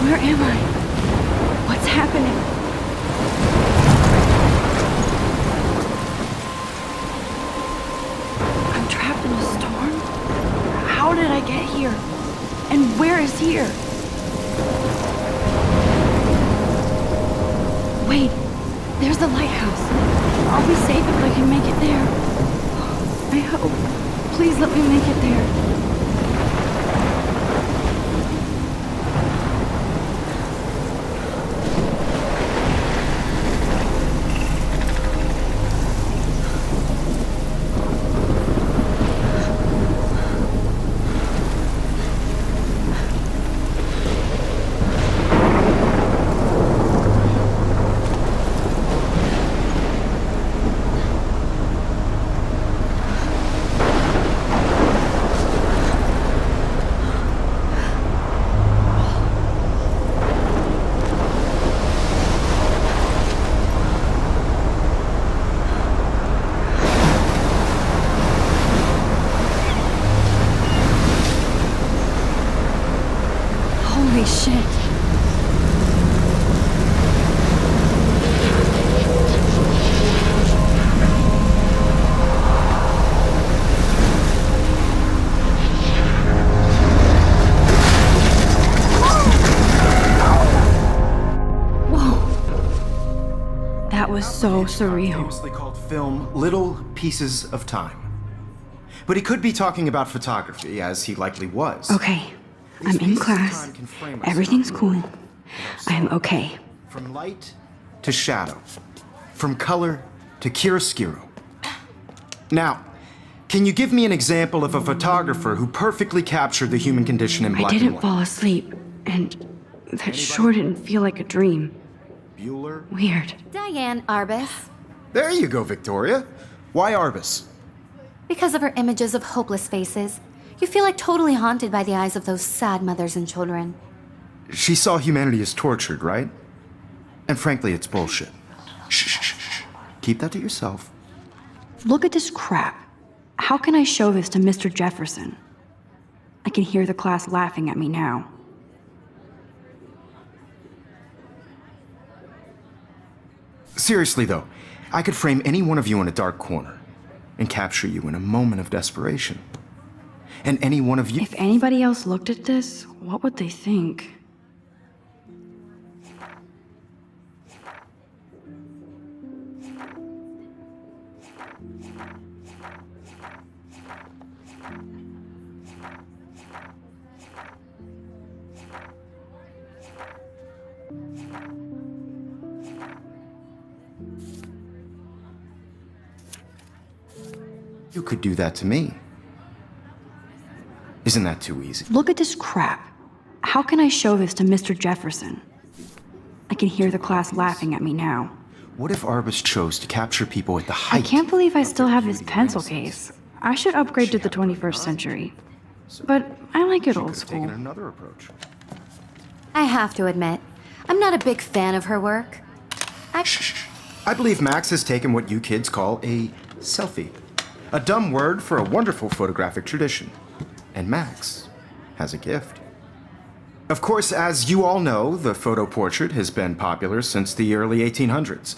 Where am I? What's happening? I'm trapped in a storm? How did I get here? And where is here? Wait, there's the lighthouse. I'll be safe if I can make it there. I hope. Please let me make it there. Holy shit. Whoa. That was so surreal. Famously called film Little Pieces of Time. But he could be talking about photography, as he likely was. Okay. I'm in class. Everything's cool. I am okay. From light to shadow. From color to chiaroscuro. Now, can you give me an example of a photographer who perfectly captured the human condition in black and I didn't white? fall asleep, and that sure didn't feel like a dream. Bueller? Weird. Diane Arbus. There you go, Victoria. Why Arbus? Because of her images of hopeless faces, you feel like totally haunted by the eyes of those sad mothers and children. She saw humanity as tortured, right? And frankly, it's bullshit. Shh, shh, shh, shh. Keep that to yourself. Look at this crap. How can I show this to Mr. Jefferson? I can hear the class laughing at me now. Seriously, though, I could frame any one of you in a dark corner and capture you in a moment of desperation. And any one of you... If anybody else looked at this, what would they think? You could do that to me. Isn't that too easy? Look at this crap. How can I show this to Mr. Jefferson? I can hear the class laughing at me now. What if Arbus chose to capture people at the height? I can't believe I still have this pencil case. I should upgrade to the 21st century. But I like it old school. Taken another approach. I have to admit, I'm not a big fan of her work. I believe Max has taken what you kids call a selfie. A dumb word for a wonderful photographic tradition. And Max has a gift. Of course, as you all know, the photo portrait has been popular since the early 1800s.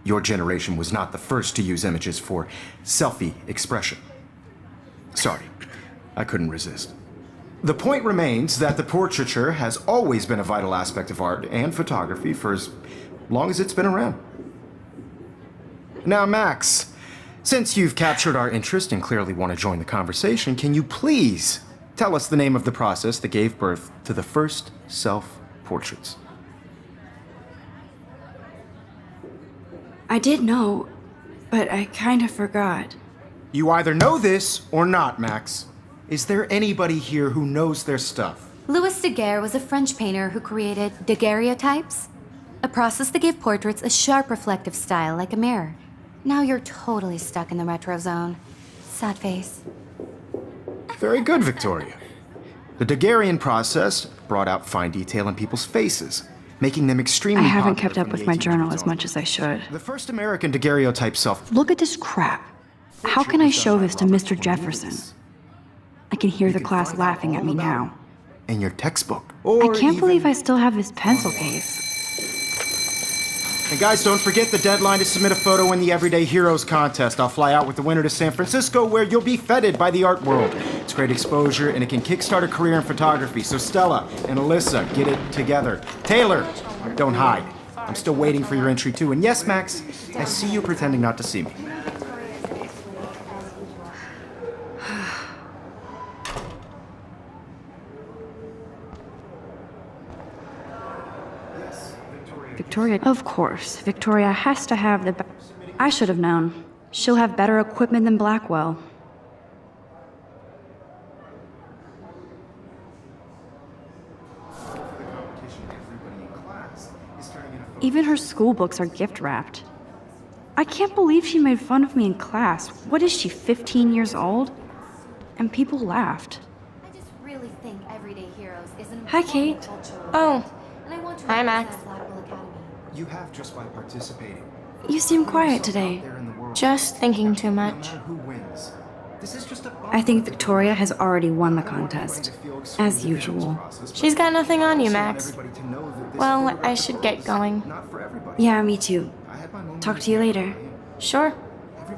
Your generation was not the first to use images for selfie expression. Sorry, I couldn't resist. The point remains that the portraiture has always been a vital aspect of art and photography for as long as it's been around. Now, Max, since you've captured our interest and clearly want to join the conversation, can you please tell us the name of the process that gave birth to the first self-portraits? I did know, but I kind of forgot. You either know this or not, Max. Is there anybody here who knows their stuff? Louis Daguerre was a French painter who created daguerreotypes, a process that gave portraits a sharp reflective style like a mirror. Now you're totally stuck in the retro zone. Sad face. Very good, Victoria. The Daguerrean process brought out fine detail in people's faces, making them extremely I haven't popular kept up from with the my 1800s journal as on. much as I should. The first American daguerreotype self... Look at this crap. How can I show this to Mr. Jefferson? I can hear the class laughing at me now. In your textbook. Or I can't believe even- I still have this pencil case. And guys, don't forget the deadline to submit a photo in the Everyday Heroes contest. I'll fly out with the winner to San Francisco, where you'll be feted by the art world. It's great exposure, and it can kickstart a career in photography. So Stella and Alyssa, get it together. Taylor, don't hide. I'm still waiting for your entry too. And yes, Max, I see you pretending not to see me. Victoria, of course. Victoria has to have the... I should have known. She'll have better equipment than Blackwell. Even her school books are gift wrapped. I can't believe she made fun of me in class. What is she, 15 years old? And people laughed. I just really think Everyday Heroes is an Hi, important Kate. cultural Oh. event, and I want to Hi, represent Max. Blackwell Academy. You have just by participating. You seem quiet today. Just thinking too much. I think Victoria has already won the contest, as usual. She's got nothing on you, Max. Well, I should get going. Yeah, me too. Talk to you later. Sure. I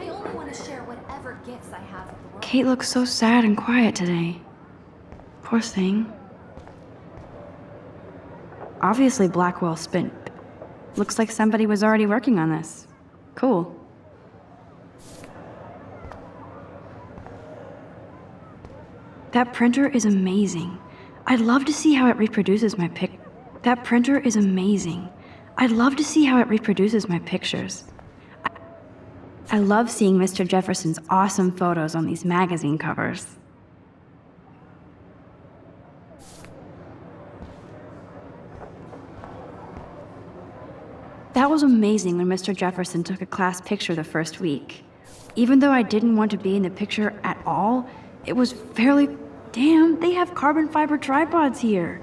only want to share whatever gifts I have with the world. Kate looks so sad and quiet today. Poor thing. Obviously Blackwell spent... Looks like somebody was already working on this. Cool. That printer is amazing. I'd love to see how it reproduces my pic... That printer is amazing. I'd love to see how it reproduces my pictures. I love seeing Mr. Jefferson's awesome photos on these magazine covers. That was amazing when Mr. Jefferson took a class picture the first week. Even though I didn't want to be in the picture at all, it was fairly... Damn, they have carbon fiber tripods here.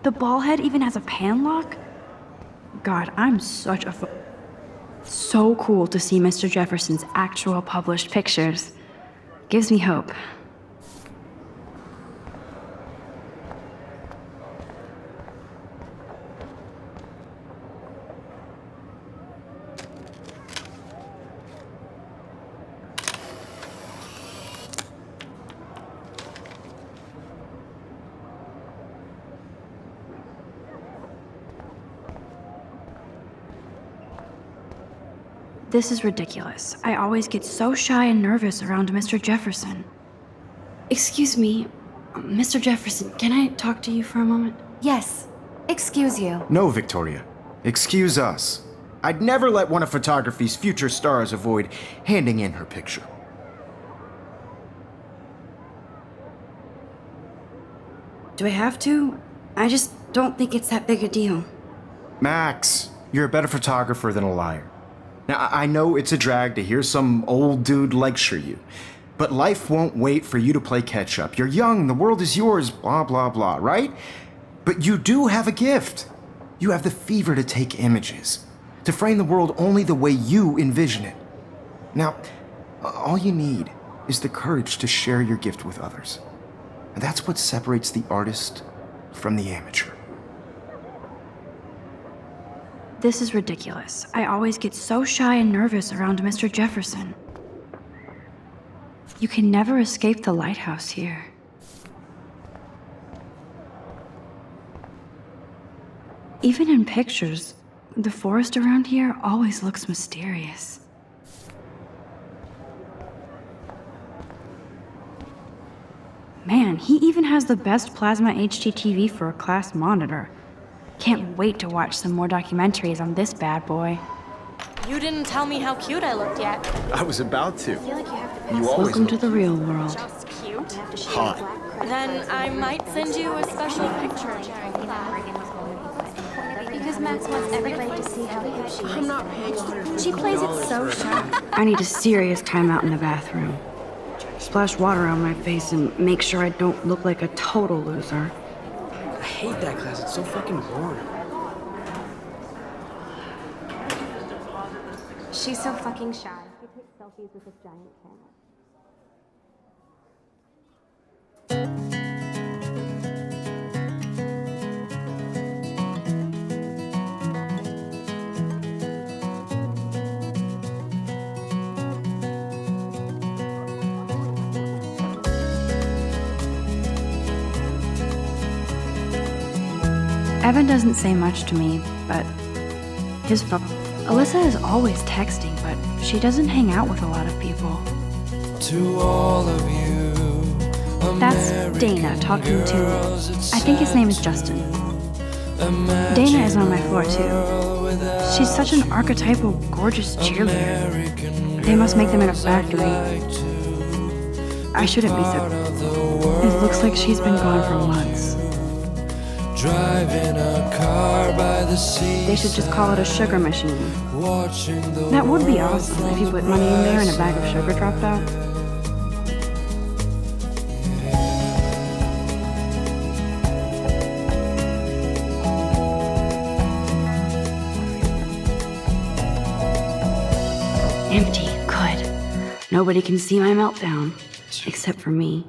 The ball head even has a pan lock. God, I'm such a... So cool to see Mr. Jefferson's actual published pictures. Gives me hope. This is ridiculous. I always get so shy and nervous around Mr. Jefferson. Excuse me, Mr. Jefferson, can I talk to you for a moment? Yes. Excuse you. No, Victoria. Excuse us. I'd never let one of photography's future stars avoid handing in her picture. Do I have to? I just don't think it's that big a deal. Max, you're a better photographer than a liar. Now, I know it's a drag to hear some old dude lecture you, but life won't wait for you to play catch up. You're young, the world is yours, blah, blah, blah, right? But you do have a gift. You have the fever to take images, to frame the world only the way you envision it. Now, all you need is the courage to share your gift with others. And that's what separates the artist from the amateur. This is ridiculous. I always get so shy and nervous around Mr. Jefferson. You can never escape the lighthouse here. Even in pictures, the forest around here always looks mysterious. Man, he even has the best plasma HDTV for a class monitor. Can't wait to watch some more documentaries on this bad boy. You didn't tell me how cute I looked yet. I was about to. You always Welcome to the real world. Just cute. hot. Then I might send you a special picture. Because Max wants everybody to see how cute she is. I'm not paying She plays it so sharp. I need a serious timeout in the bathroom. Splash water on my face and make sure I don't look like a total loser. I hate that class. It's so fucking boring. She's so fucking shy. She takes selfies with this giant camera. Evan doesn't say much to me, but his phone. Alyssa is always texting, but she doesn't hang out with a lot of people. To all of you, That's Dana talking to, I think his name is Justin. Dana is on my floor too. She's such an archetypal, gorgeous cheerleader. They must make them in a factory. I shouldn't be so. It looks like she's been gone for months. driving a car by the sea. They should just call it a sugar machine. Watching the That would be awesome if you put money in there and a bag of sugar dropped out. Empty, good. Nobody can see my meltdown, except for me.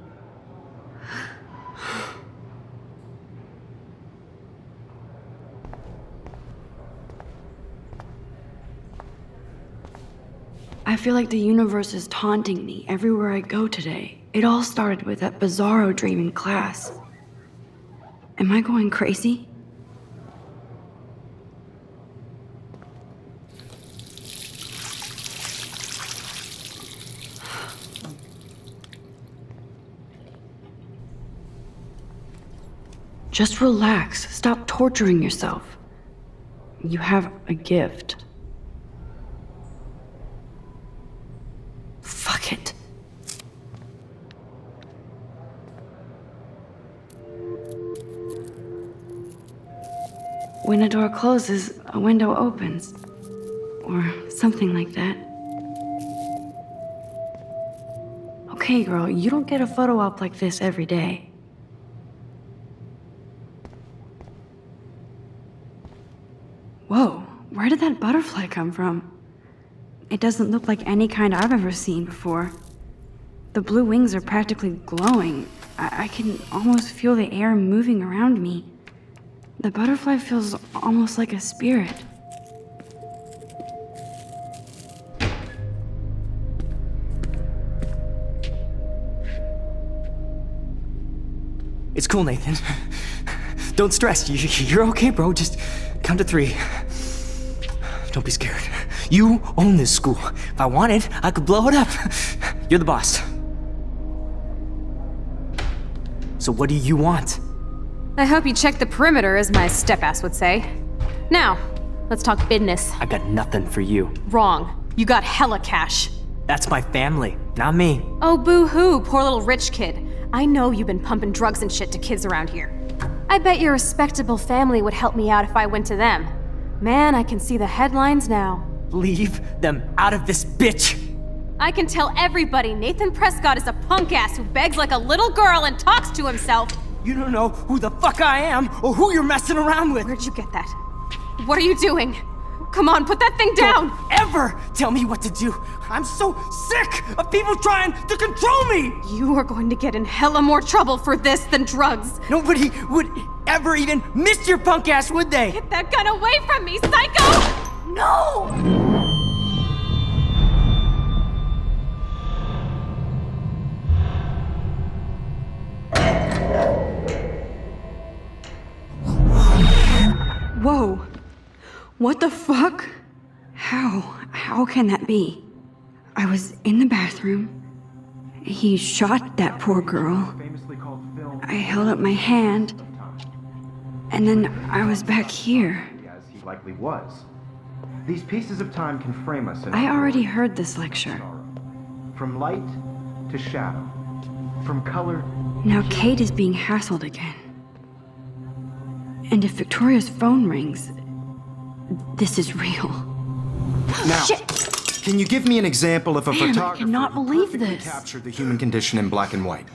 I feel like the universe is taunting me everywhere I go today. It all started with that bizarro dream in class. Am I going crazy? Just relax. Stop torturing yourself. You have a gift. Fuck it. When a door closes, a window opens. Or something like that. Okay, girl, you don't get a photo op like this every day. Whoa, where did that butterfly come from? It doesn't look like any kind I've ever seen before. The blue wings are practically glowing. I can almost feel the air moving around me. The butterfly feels almost like a spirit. It's cool, Nathan. Don't stress. You're okay, bro. Just count to 3. Don't be scared. You own this school. If I wanted, I could blow it up. You're the boss. So what do you want? I hope you checked the perimeter, as my step-ass would say. Now, let's talk business. I got nothing for you. Wrong. You got hella cash. That's my family, not me. Oh, boo-hoo, poor little rich kid. I know you've been pumping drugs and shit to kids around here. I bet your respectable family would help me out if I went to them. Man, I can see the headlines now. Leave them out of this bitch! I can tell everybody Nathan Prescott is a punk ass who begs like a little girl and talks to himself. You don't know who the fuck I am or who you're messing around with. Where'd you get that? What are you doing? Come on, put that thing down! Don't ever tell me what to do. I'm so sick of people trying to control me! You are going to get in hella more trouble for this than drugs. Nobody would ever even miss your punk ass, would they? Get that gun away from me, psycho! No! Whoa. What the fuck? How can that be? I was in the bathroom. He shot that poor girl. I held up my hand. And then I was back here. As he likely was. These pieces of time can frame us in I our already world. heard this lecture. From light to shadow. From color. Now Kate is being hassled again. And if Victoria's phone rings, this is real. Now, Shit! can you give me an example of a Man, I photographer cannot who believe perfectly this. captured the human condition in black and white?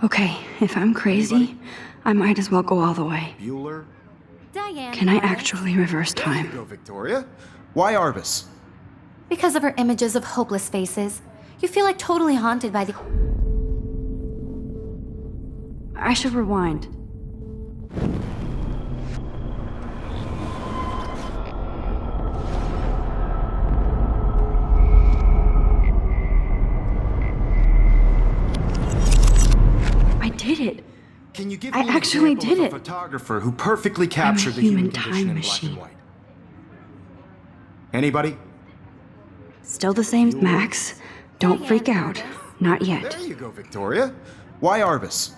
Okay, if I'm crazy, I might as well go all the way. Bueller? Diane. Can I Lawrence. actually reverse time? Go, Victoria. Why Arbus? Because of her images of hopeless faces, you feel like totally haunted by the... I should rewind. I did it. Can you give give I you an actually example did of a it. photographer who perfectly captured the human human condition time in black machine. and white. Anybody? Still the same, Max. Don't freak out. Not yet. There you go, Victoria. Why Arbus?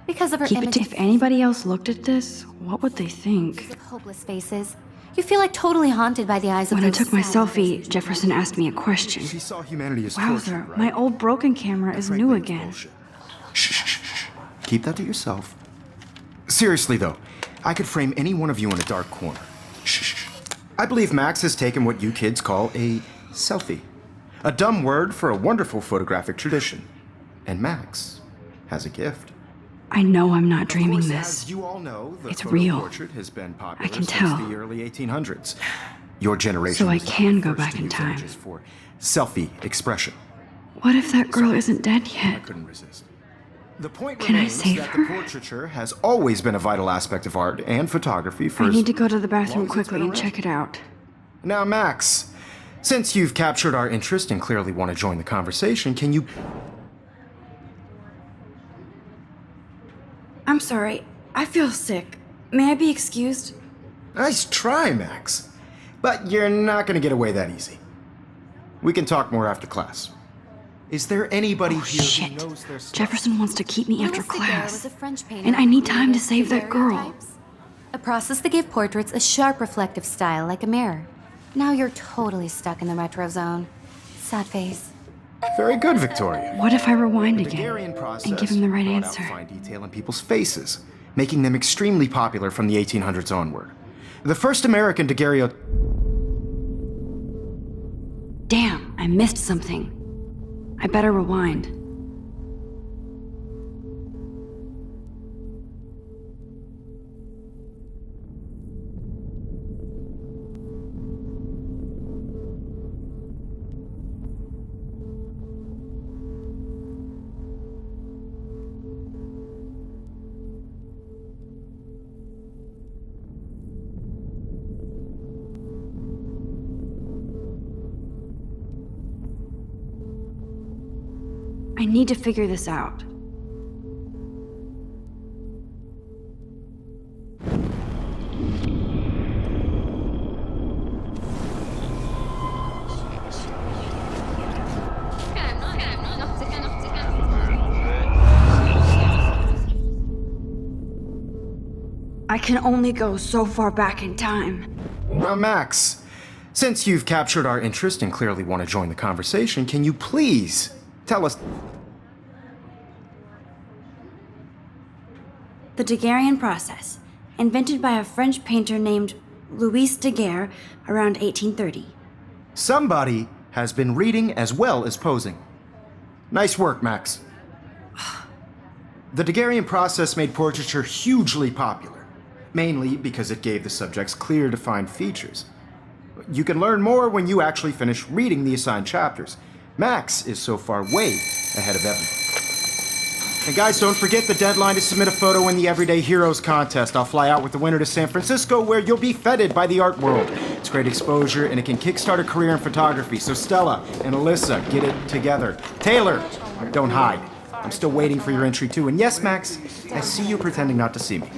Because of her Keep it image to if anybody else looked at this, what would they think? of hopeless faces. You feel like totally haunted by the eyes of When I those took my sad selfie, faces. Jefferson asked me a question. She saw humanity as torture, Wowzer, right? my old broken camera is Frankly, new it's again. bullshit. Shh, shh, shh, shh. Keep that to yourself. Seriously, though, I could frame any one of you in a dark corner. Shh, shh, shh. I believe Max has taken what you kids call a selfie. A dumb word for a wonderful photographic tradition. And Max has a gift. I know I'm not Of dreaming course, this. as you all know, the It's photo real. portrait has been popular I can since tell. the early 1800s. Your generation So I was not can the go first back to in use time. images for selfie expression. What if that girl isn't dead I yet? couldn't resist. The point Can I remains save that her? the portraiture has always been a vital aspect of art and photography for I as need to go to the long bathroom as it's quickly been and check it out. Now, Max, since you've captured our interest and clearly want to join the conversation, can you... I'm sorry. I feel sick. May I be excused? Nice try, Max. But you're not going to get away that easy. We can talk more after class. Is there anybody Oh, here shit. who knows their stuff? Jefferson wants to keep me after Louis Daguerre was class. a French painter And I who need time to created save that girl. daguerreotypes, a process that gave portraits a sharp reflective style like a mirror. Now you're totally stuck in the retro zone. Sad face. Very good, Victoria. What if I rewind The again Daguerrean process and give him the right brought answer? out fine detail in people's faces, making them extremely popular from the 1800s onward. The first American daguerreotype... Damn, I missed something. I better rewind. I need to figure this out. I can only go so far back in time. Now, Max, since you've captured our interest and clearly want to join the conversation, can you please tell us... The Daguerrean process, invented by a French painter named Louis Daguerre around 1830. Somebody has been reading as well as posing. Nice work, Max. The Daguerrean process made portraiture hugely popular, mainly because it gave the subjects clear, defined features. You can learn more when you actually finish reading the assigned chapters. Max is so far way ahead of everyone. And guys, don't forget the deadline to submit a photo in the Everyday Heroes contest. I'll fly out with the winner to San Francisco, where you'll be feted by the art world. It's great exposure, and it can kickstart a career in photography. So Stella and Alyssa, get it together. Taylor, don't hide. I'm still waiting for your entry too. And yes, Max, I see you pretending not to see me.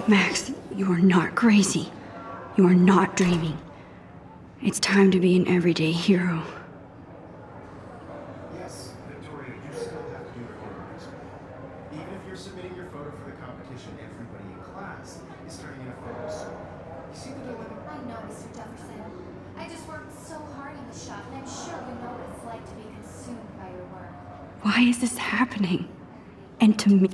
Max, you are not crazy. You are not dreaming. It's time to be an everyday hero. Yes, Victoria, you still have to do the homework. Even if you're submitting your photo for the competition, everybody in class is turning in a photo soon. You see the dilemma? I know, Mr. Jefferson. I just worked so hard in the shop, and I'm sure you know what it's like to be consumed by your work. Why is this happening? And to me.